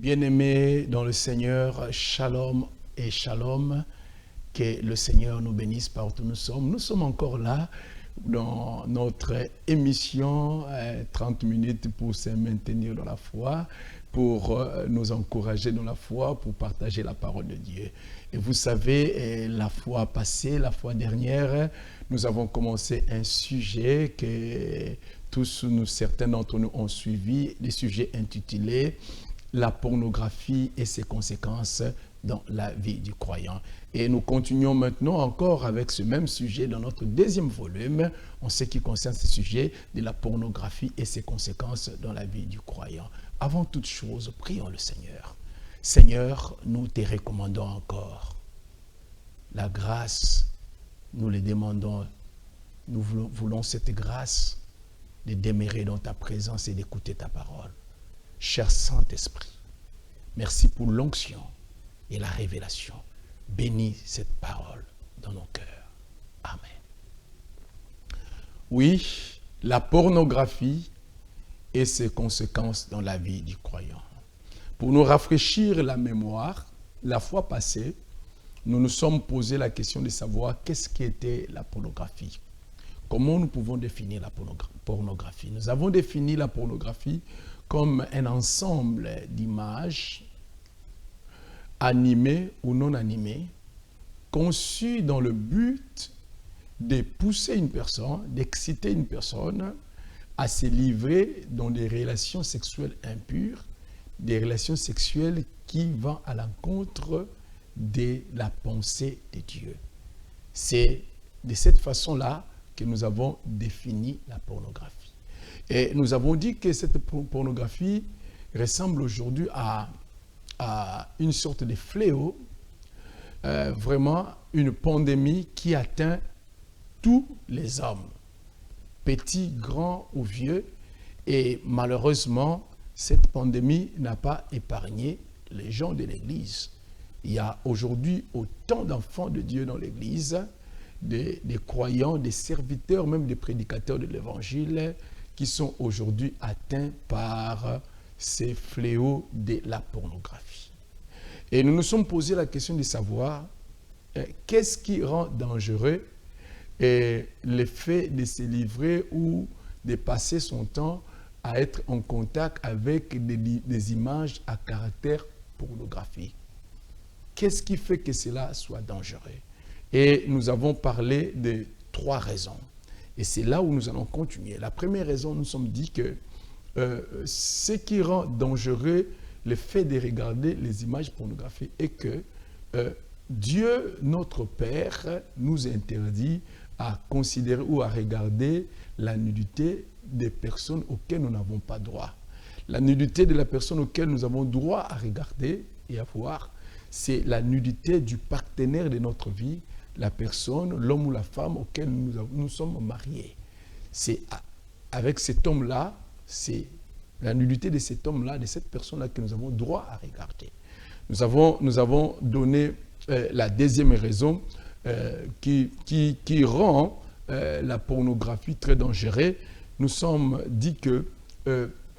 Bien-aimés dans le Seigneur, shalom et shalom, que le Seigneur nous bénisse partout où nous sommes. Nous sommes encore là dans notre émission 30 minutes pour se maintenir dans la foi, pour nous encourager dans la foi, pour partager la parole de Dieu. Et vous savez, la fois passée, la fois dernière, nous avons commencé un sujet que certains d'entre nous ont suivi, le sujet intitulé la pornographie et ses conséquences dans la vie du croyant. Et nous continuons maintenant encore avec ce même sujet dans notre deuxième volume, en ce qui concerne ce sujet de la pornographie et ses conséquences dans la vie du croyant. Avant toute chose, prions le Seigneur. Seigneur, nous te recommandons encore la grâce, nous le demandons, nous voulons cette grâce de demeurer dans ta présence et d'écouter ta parole. Cher Saint-Esprit, merci pour l'onction et la révélation. Bénis cette parole dans nos cœurs. Amen. Oui, la pornographie et ses conséquences dans la vie du croyant. Pour nous rafraîchir la mémoire, la fois passée, nous nous sommes posé la question de savoir qu'est-ce qu'était la pornographie. Comment nous pouvons définir la pornographie? Nous avons défini la pornographie comme un ensemble d'images animées ou non animées, conçues dans le but de pousser une personne, d'exciter une personne à se livrer dans des relations sexuelles impures, des relations sexuelles qui vont à l'encontre de la pensée de Dieu. C'est de cette façon-là que nous avons défini la pornographie. Et nous avons dit que cette pornographie ressemble aujourd'hui à une sorte de fléau, vraiment une pandémie qui atteint tous les hommes, petits, grands ou vieux. Et malheureusement, cette pandémie n'a pas épargné les gens de l'Église. Il y a aujourd'hui autant d'enfants de Dieu dans l'Église, des croyants, des serviteurs, même des prédicateurs de l'Évangile, qui sont aujourd'hui atteints par ces fléaux de la pornographie. Et nous nous sommes posé la question de savoir qu'est-ce qui rend dangereux le fait de se livrer ou de passer son temps à être en contact avec des images à caractère pornographique. Qu'est-ce qui fait que cela soit dangereux? Et nous avons parlé de 3 raisons. Et c'est là où nous allons continuer. La première raison, nous nous sommes dit que ce qui rend dangereux le fait de regarder les images pornographiques est que Dieu, notre Père, nous interdit à considérer ou à regarder la nudité des personnes auxquelles nous n'avons pas droit. La nudité de la personne auquel nous avons droit à regarder et à voir, c'est la nudité du partenaire de notre vie, la personne, l'homme ou la femme auquel nous sommes mariés. C'est avec cet homme-là, c'est la nudité de cet homme-là, de cette personne-là que nous avons droit à regarder. Nous avons donné la deuxième raison qui rend la pornographie très dangereuse. Nous sommes dit que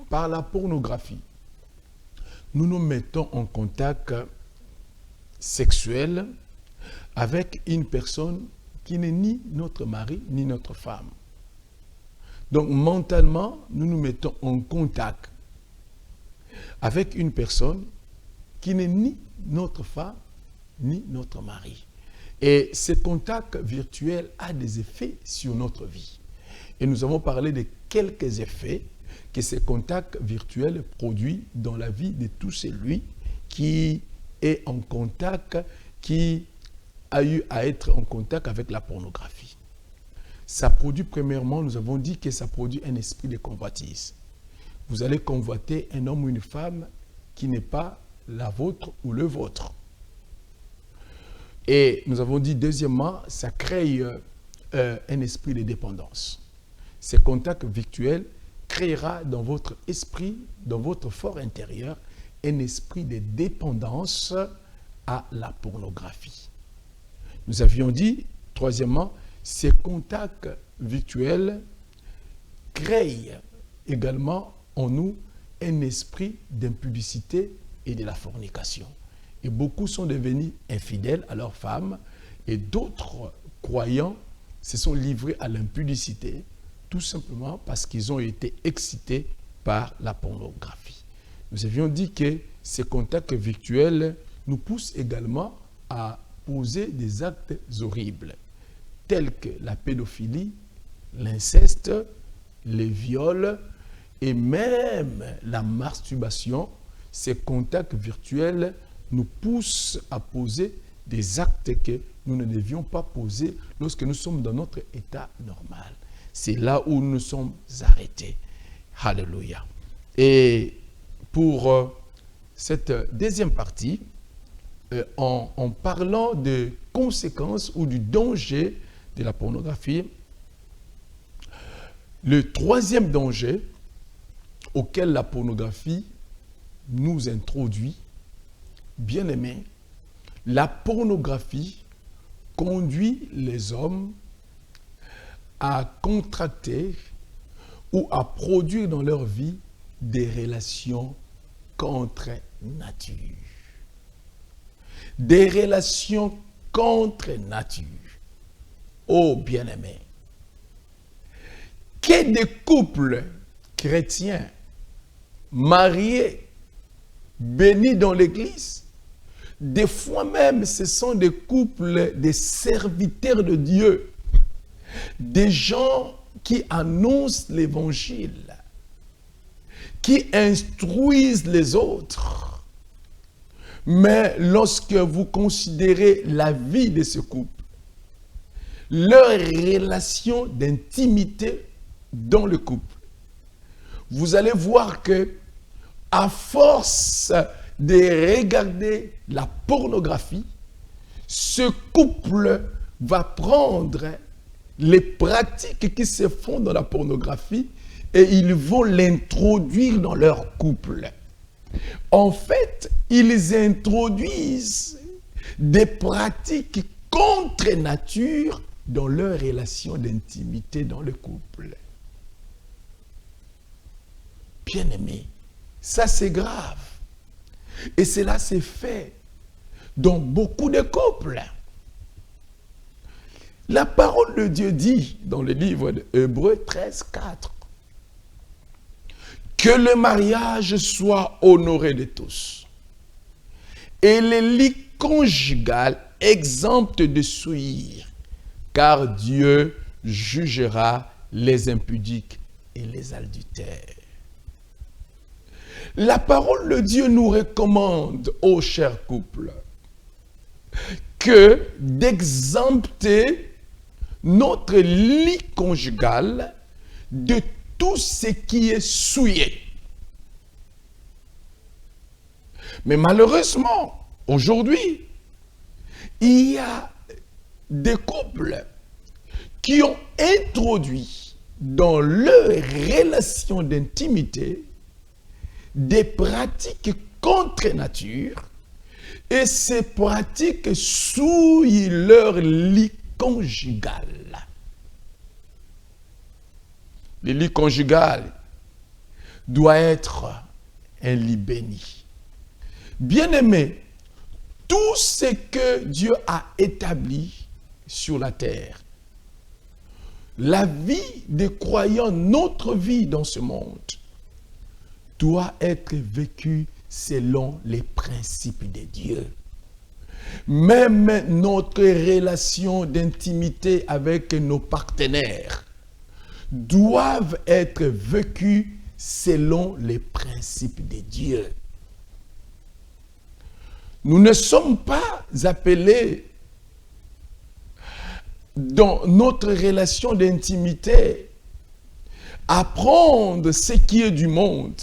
par la pornographie, nous nous mettons en contact sexuel avec une personne qui n'est ni notre mari, ni notre femme. Donc, mentalement, nous nous mettons en contact avec une personne qui n'est ni notre femme, ni notre mari. Et ce contact virtuel a des effets sur notre vie. Et nous avons parlé de quelques effets que ce contact virtuel produit dans la vie de tout celui qui est en contact, qui a eu à être en contact avec la pornographie. Ça produit, premièrement, nous avons dit que ça produit un esprit de convoitise. Vous allez convoiter un homme ou une femme qui n'est pas la vôtre ou le vôtre. Et nous avons dit, deuxièmement, ça crée un esprit de dépendance. Ce contact virtuel créera dans votre esprit, dans votre fort intérieur, un esprit de dépendance à la pornographie. Nous avions dit, troisièmement, ces contacts virtuels créent également en nous un esprit d'impudicité et de la fornication. Et beaucoup sont devenus infidèles à leurs femmes et d'autres croyants se sont livrés à l'impudicité tout simplement parce qu'ils ont été excités par la pornographie. Nous avions dit que ces contacts virtuels nous poussent également à poser des actes horribles tels que la pédophilie, l'inceste, les viols et même la masturbation. Ces contacts virtuels nous poussent à poser des actes que nous ne devions pas poser lorsque nous sommes dans notre état normal. C'est là où nous sommes arrêtés. Alléluia. Et pour cette deuxième partie, en parlant des conséquences ou du danger de la pornographie, le troisième danger auquel la pornographie nous introduit, bien aimé, la pornographie conduit les hommes à contracter ou à produire dans leur vie des relations contre nature. Des relations contre nature. Oh bien-aimé, que des couples chrétiens mariés, bénis dans l'église, des fois même ce sont des couples des serviteurs de Dieu, des gens qui annoncent l'évangile, qui instruisent les autres. Mais lorsque vous considérez la vie de ce couple, leur relation d'intimité dans le couple, vous allez voir que à force de regarder la pornographie, ce couple va prendre les pratiques qui se font dans la pornographie et ils vont l'introduire dans leur couple. En fait, ils introduisent des pratiques contre nature dans leur relation d'intimité dans le couple. Bien-aimé, ça c'est grave. Et cela s'est fait dans beaucoup de couples. La parole de Dieu dit dans le livre d'Hébreux 13, 4 que le mariage soit honoré de tous et les lits conjugales exemptes de souillure, car Dieu jugera les impudiques et les adultères. La parole de Dieu nous recommande, ô chers couples, que d'exempter notre lit conjugal de tout ce qui est souillé. Mais malheureusement, aujourd'hui, il y a des couples qui ont introduit dans leur relation d'intimité des pratiques contre nature et ces pratiques souillent leur lit conjugal. Le lit conjugal doit être un lit béni. Bien-aimé, tout ce que Dieu a établi sur la terre, la vie des croyants, notre vie dans ce monde, doit être vécue selon les principes de Dieu. Même notre relation d'intimité avec nos partenaires doivent être vécues selon les principes de Dieu. Nous ne sommes pas appelés dans notre relation d'intimité à prendre ce qui est du monde,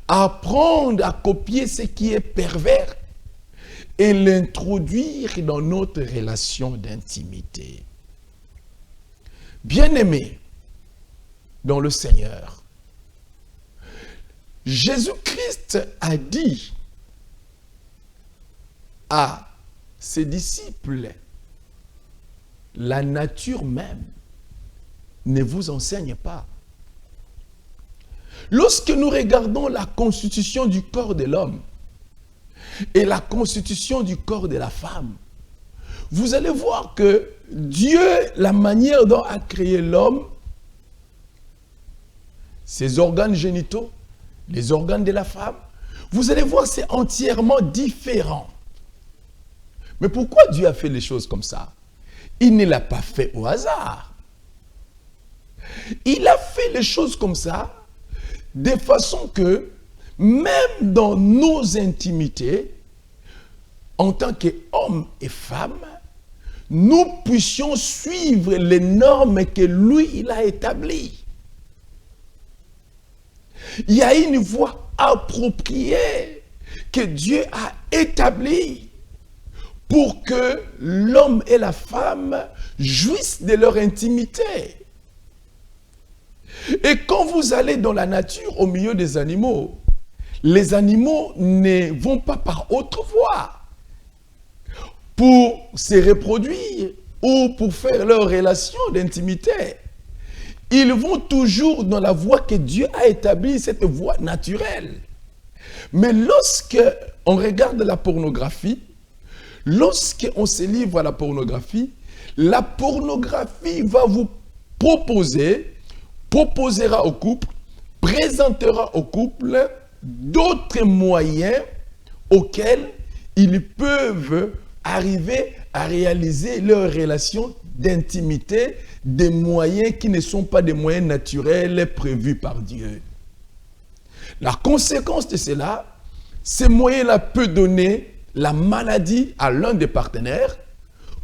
à apprendre à copier ce qui est pervers et l'introduire dans notre relation d'intimité. Bien-aimés dans le Seigneur, Jésus-Christ a dit à ses disciples, la nature même ne vous enseigne pas. Lorsque nous regardons la constitution du corps de l'homme, et la constitution du corps de la femme, vous allez voir que Dieu, la manière dont a créé l'homme, ses organes génitaux, les organes de la femme, vous allez voir, c'est entièrement différent. Mais pourquoi Dieu a fait les choses comme ça? Il ne l'a pas fait au hasard. Il a fait les choses comme ça, de façon que, même dans nos intimités, en tant qu'hommes et femmes, nous puissions suivre les normes que lui, il a établies. Il y a une voie appropriée que Dieu a établie pour que l'homme et la femme jouissent de leur intimité. Et quand vous allez dans la nature, au milieu des animaux, les animaux ne vont pas par autre voie pour se reproduire ou pour faire leur relation d'intimité. Ils vont toujours dans la voie que Dieu a établie, cette voie naturelle. Mais lorsque on regarde la pornographie, lorsqu'on se livre à la pornographie va vous proposera au couple, présentera au couple d'autres moyens auxquels ils peuvent arriver à réaliser leur relation d'intimité, des moyens qui ne sont pas des moyens naturels prévus par Dieu. La conséquence de cela, ces moyens-là peuvent donner la maladie à l'un des partenaires.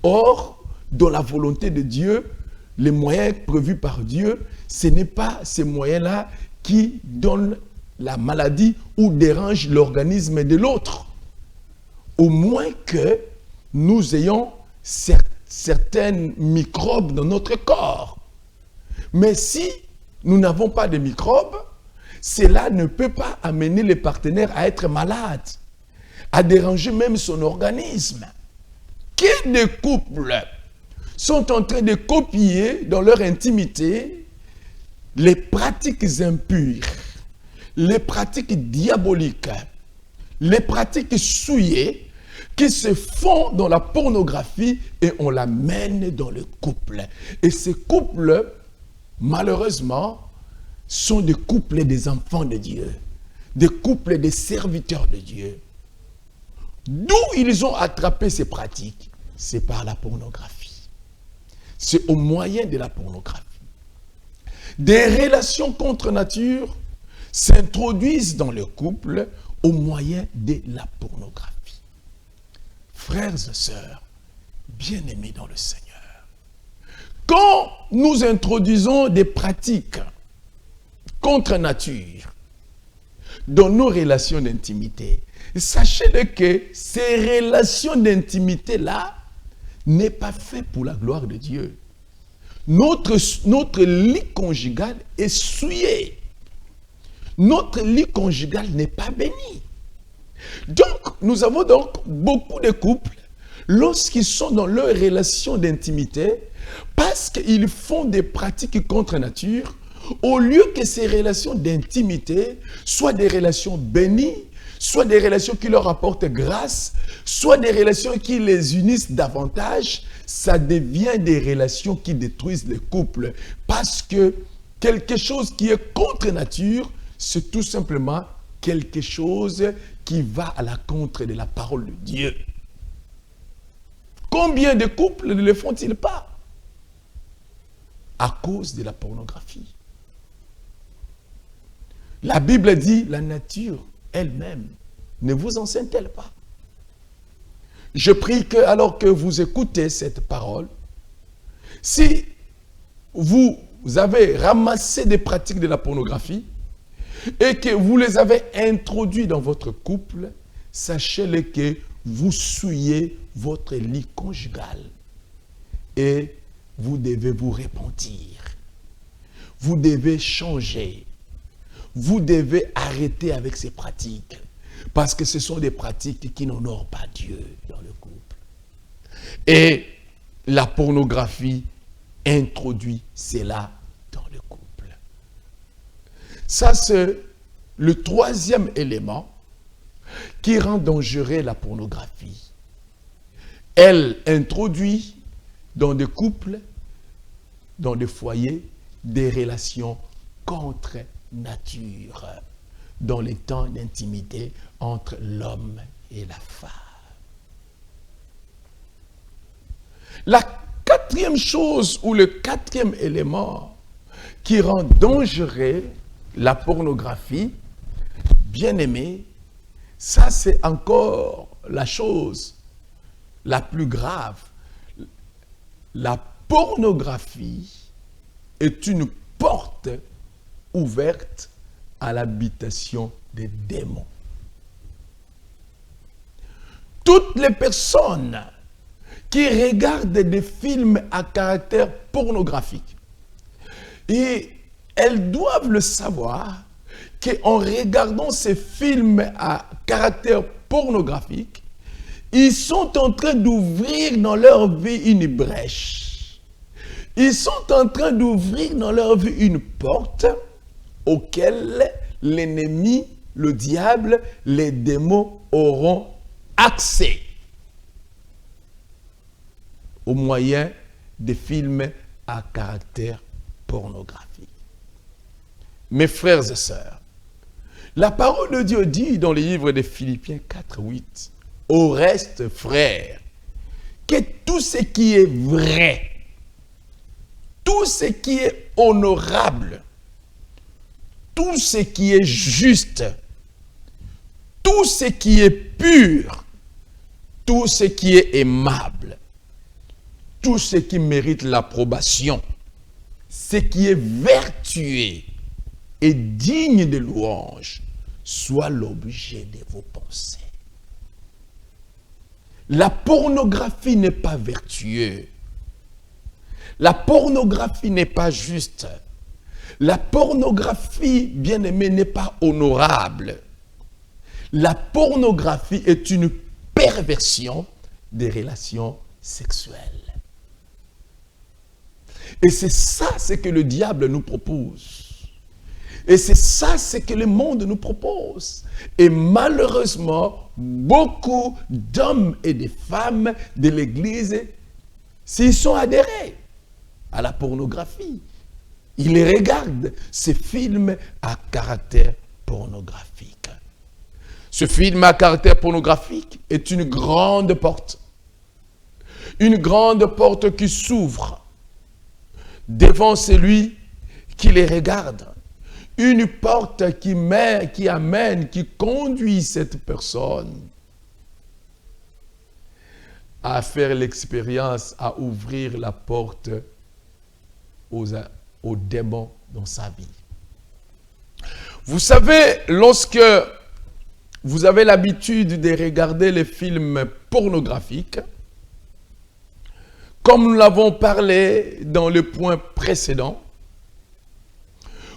Or, dans la volonté de Dieu, les moyens prévus par Dieu, ce n'est pas ces moyens-là qui donnent la maladie ou dérangent l'organisme de l'autre. Au moins que nous ayons certains microbes dans notre corps. Mais si nous n'avons pas de microbes, cela ne peut pas amener les partenaires à être malades, à déranger même son organisme. Que des couples sont en train de copier dans leur intimité les pratiques impures, les pratiques diaboliques, les pratiques souillées qui se font dans la pornographie et on l'amène dans le couple. Et ces couples, malheureusement, sont des couples des enfants de Dieu, des couples des serviteurs de Dieu. D'où ils ont attrapé ces pratiques? C'est par la pornographie. C'est au moyen de la pornographie. Des relations contre nature s'introduisent dans le couple au moyen de la pornographie. Frères et sœurs, bien-aimés dans le Seigneur, quand nous introduisons des pratiques contre nature dans nos relations d'intimité, sachez-le que ces relations d'intimité-là n'est pas fait pour la gloire de Dieu. Notre lit conjugal est souillé. Notre lit conjugal n'est pas béni. Donc, nous avons donc beaucoup de couples, lorsqu'ils sont dans leur relation d'intimité, parce qu'ils font des pratiques contre nature, au lieu que ces relations d'intimité soient des relations bénies, soit des relations qui leur apportent grâce, soit des relations qui les unissent davantage, ça devient des relations qui détruisent les couples. Parce que quelque chose qui est contre nature, c'est tout simplement quelque chose qui va à la contre de la parole de Dieu. Combien de couples ne le font-ils pas? À cause de la pornographie. La Bible dit, la nature elle-même ne vous enseigne-t-elle pas? Je prie que, alors que vous écoutez cette parole, si vous avez ramassé des pratiques de la pornographie et que vous les avez introduites dans votre couple, sachez-le que vous souillez votre lit conjugal et vous devez vous repentir. Vous devez changer. Vous devez arrêter avec ces pratiques. Parce que ce sont des pratiques qui n'honorent pas Dieu dans le couple. Et la pornographie introduit cela dans le couple. Ça, c'est le troisième élément qui rend dangereux la pornographie. Elle introduit dans des couples, dans des foyers, des relations contre nature, dans les temps d'intimité entre l'homme et la femme. La quatrième chose ou le quatrième élément qui rend dangereux la pornographie, bien aimé, ça c'est encore la chose la plus grave. La pornographie est une porte ouverte à l'habitation des démons. Toutes les personnes qui regardent des films à caractère pornographique, et elles doivent le savoir qu'en regardant ces films à caractère pornographique, ils sont en train d'ouvrir dans leur vie une brèche. Ils sont en train d'ouvrir dans leur vie une porte auquel l'ennemi, le diable, les démons auront accès au moyen des films à caractère pornographique. Mes frères et sœurs, la parole de Dieu dit dans le livre de Philippiens 4:8, au reste, frères, que tout ce qui est vrai, tout ce qui est honorable, tout ce qui est juste, tout ce qui est pur, tout ce qui est aimable, tout ce qui mérite l'approbation, ce qui est vertueux et digne de louange, soit l'objet de vos pensées. La pornographie n'est pas vertueuse. La pornographie n'est pas juste. La pornographie, bien aimé, n'est pas honorable. La pornographie est une perversion des relations sexuelles. Et c'est ça ce que le diable nous propose. Et c'est ça ce que le monde nous propose. Et malheureusement, beaucoup d'hommes et de femmes de l'Église s'y sont adhérés à la pornographie. Ils regardent ces films à caractère pornographique. Ce film à caractère pornographique est une grande porte. Une grande porte qui s'ouvre devant celui qui les regarde. Une porte qui amène, qui conduit cette personne à faire l'expérience, à ouvrir la porte aux démons dans sa vie. Vous savez, lorsque vous avez l'habitude de regarder les films pornographiques, comme nous l'avons parlé dans le point précédent,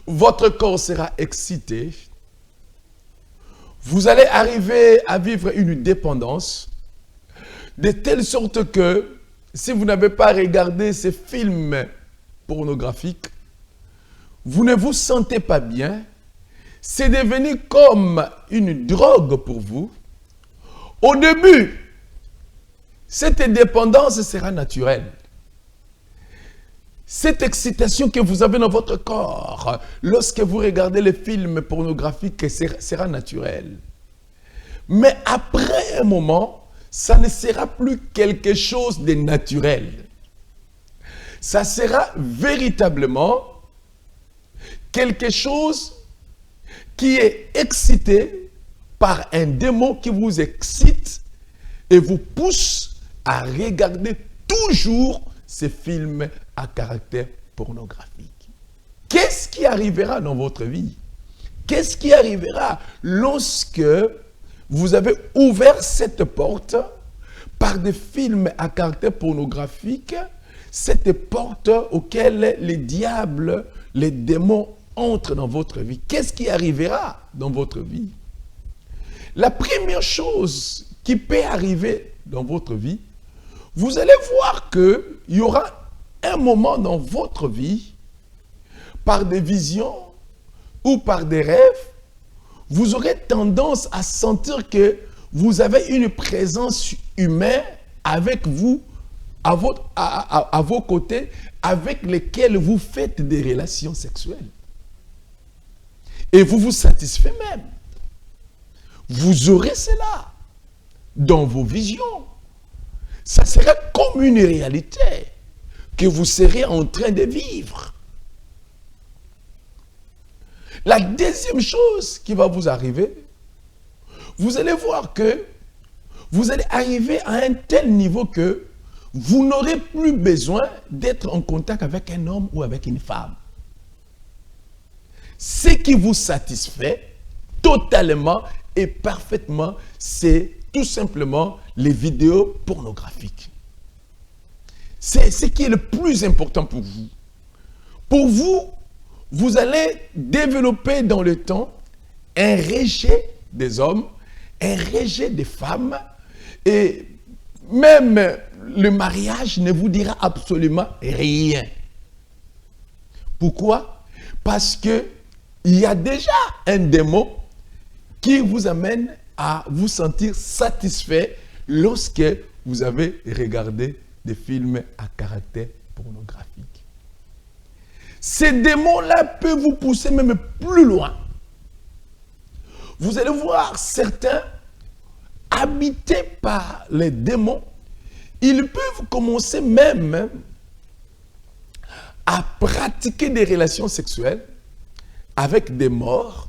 votre corps sera excité. Vous allez arriver à vivre une dépendance de telle sorte que si vous n'avez pas regardé ces films pornographiques, vous ne vous sentez pas bien. C'est devenu comme une drogue pour vous. Au début, cette dépendance sera naturelle. Cette excitation que vous avez dans votre corps, lorsque vous regardez les films pornographiques, sera naturelle. Mais après un moment, ça ne sera plus quelque chose de naturel. Ça sera véritablement quelque chose qui est excité par un démon qui vous excite et vous pousse à regarder toujours ces films à caractère pornographique. Qu'est-ce qui arrivera dans votre vie? Qu'est-ce qui arrivera lorsque vous avez ouvert cette porte par des films à caractère pornographique, cette porte auquel les diables, les démons entrent dans votre vie? Qu'est-ce qui arrivera dans votre vie? La première chose qui peut arriver dans votre vie, vous allez voir qu'il y aura un moment dans votre vie, par des visions ou par des rêves, vous aurez tendance à sentir que vous avez une présence humaine avec vous, à vos côtés, avec lesquels vous faites des relations sexuelles. Et vous vous satisfaites même. Vous aurez cela dans vos visions. Ça sera comme une réalité que vous serez en train de vivre. La deuxième chose qui va vous arriver, vous allez voir que vous allez arriver à un tel niveau que vous n'aurez plus besoin d'être en contact avec un homme ou avec une femme. Ce qui vous satisfait totalement et parfaitement, c'est tout simplement les vidéos pornographiques. C'est ce qui est le plus important pour vous. Pour vous, vous allez développer dans le temps un rejet des hommes, un rejet des femmes, et même le mariage ne vous dira absolument rien. Pourquoi? Parce que il y a déjà un démon qui vous amène à vous sentir satisfait lorsque vous avez regardé des films à caractère pornographique. Ces démons-là peuvent vous pousser même plus loin. Vous allez voir certains habités par les démons, ils peuvent commencer même à pratiquer des relations sexuelles avec des morts,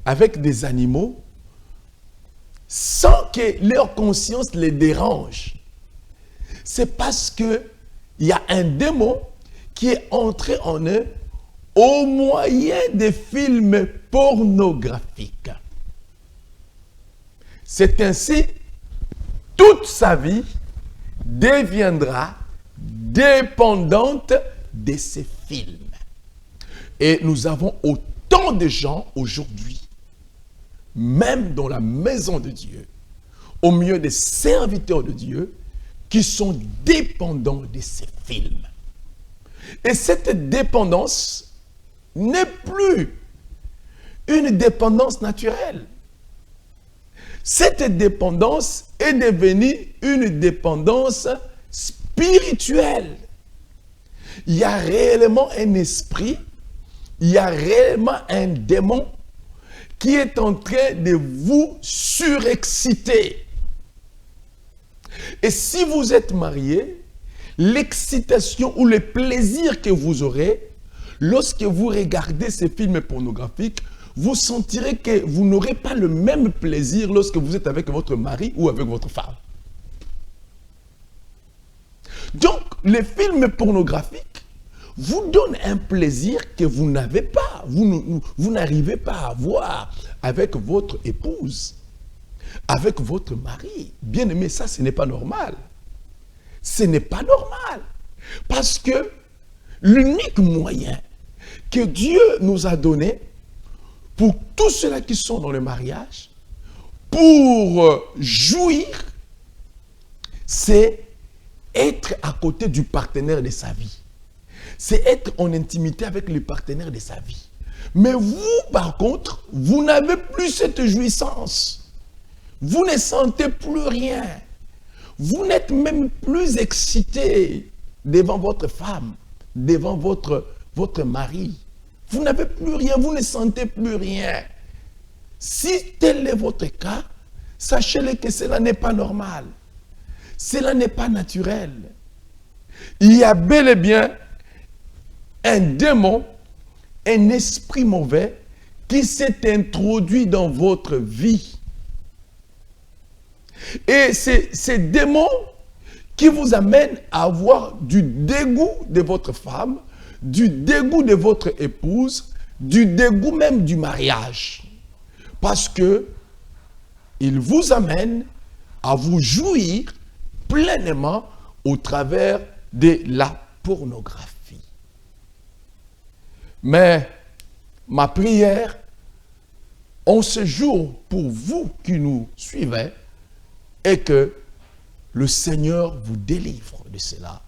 avec des animaux, sans que leur conscience les dérange. C'est parce qu'il y a un démon qui est entré en eux au moyen des films pornographiques. C'est ainsi, toute sa vie deviendra dépendante de ces films. Et nous avons autant de gens aujourd'hui, même dans la maison de Dieu, au milieu des serviteurs de Dieu, qui sont dépendants de ces films. Et cette dépendance n'est plus une dépendance naturelle. Cette dépendance est devenue une dépendance spirituelle. Il y a réellement un esprit, il y a réellement un démon qui est en train de vous surexciter. Et si vous êtes marié, l'excitation ou le plaisir que vous aurez lorsque vous regardez ces films pornographiques, vous sentirez que vous n'aurez pas le même plaisir lorsque vous êtes avec votre mari ou avec votre femme. Donc, les films pornographiques vous donnent un plaisir que vous n'avez pas, vous n'arrivez pas à avoir avec votre épouse, avec votre mari. Bien aimé, ça, ce n'est pas normal. Ce n'est pas normal. Parce que l'unique moyen que Dieu nous a donné pour tous ceux-là qui sont dans le mariage, pour jouir, c'est être à côté du partenaire de sa vie. C'est être en intimité avec le partenaire de sa vie. Mais vous, par contre, vous n'avez plus cette jouissance. Vous ne sentez plus rien. Vous n'êtes même plus excité devant votre femme, devant votre mari. Vous n'avez plus rien, vous ne sentez plus rien. Si tel est votre cas, sachez-le que cela n'est pas normal. Cela n'est pas naturel. Il y a bel et bien un démon, un esprit mauvais qui s'est introduit dans votre vie. Et c'est ces démons qui vous amènent à avoir du dégoût de votre femme, du dégoût de votre épouse, du dégoût même du mariage. Parce que il vous amène à vous jouir pleinement au travers de la pornographie. Mais ma prière en ce jour pour vous qui nous suivez est que le Seigneur vous délivre de cela.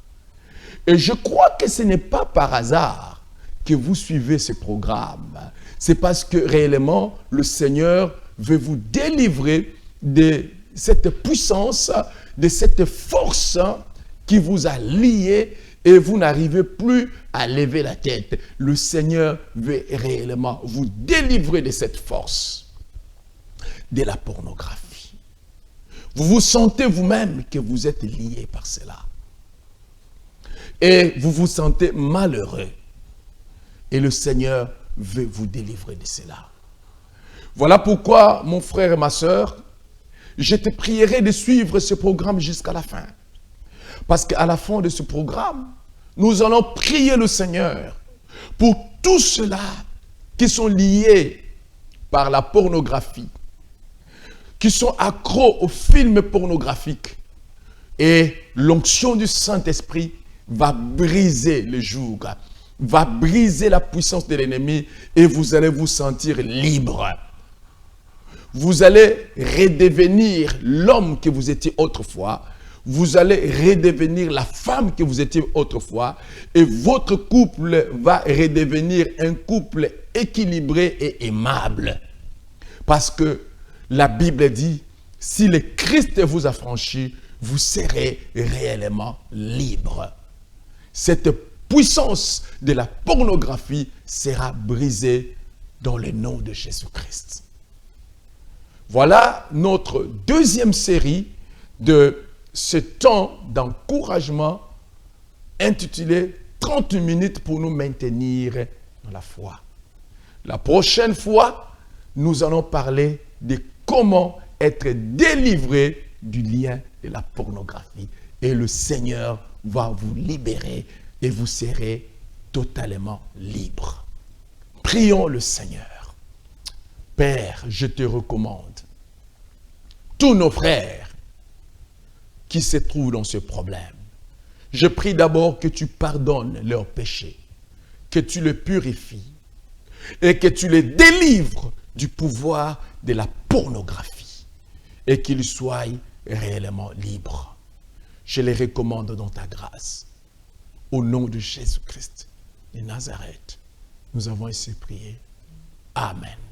Et je crois que ce n'est pas par hasard que vous suivez ce programme. c'est parce que réellement, le Seigneur veut vous délivrer de cette puissance, de cette force qui vous a lié et vous n'arrivez plus à lever la tête. Le Seigneur veut réellement vous délivrer de cette force, de la pornographie. Vous vous sentez vous-même que vous êtes lié par cela. Et vous vous sentez malheureux. Et le Seigneur veut vous délivrer de cela. Voilà pourquoi, mon frère et ma soeur, je te prierai de suivre ce programme jusqu'à la fin. Parce qu'à la fin de ce programme, nous allons prier le Seigneur pour tous ceux-là qui sont liés par la pornographie, qui sont accros aux films pornographiques. Et l'onction du Saint-Esprit va briser le joug, va briser la puissance de l'ennemi et vous allez vous sentir libre. Vous allez redevenir l'homme que vous étiez autrefois. Vous allez redevenir la femme que vous étiez autrefois. Et votre couple va redevenir un couple équilibré et aimable. Parce que la Bible dit, si le Christ vous a franchi, vous serez réellement libre. Cette puissance de la pornographie sera brisée dans le nom de Jésus-Christ. Voilà notre deuxième série de ce temps d'encouragement intitulé 30 minutes pour nous maintenir dans la foi. La prochaine fois, nous allons parler de comment être délivré du lien de la pornographie. Et le Seigneur va vous libérer et vous serez totalement libre. Prions le Seigneur. Père, je te recommande tous nos frères qui se trouvent dans ce problème. Je prie d'abord que tu pardonnes leurs péchés, que tu les purifies et que tu les délivres du pouvoir de la pornographie et qu'ils soient réellement libres. Je les recommande dans ta grâce. Au nom de Jésus-Christ de Nazareth, nous avons ainsi prié. Amen.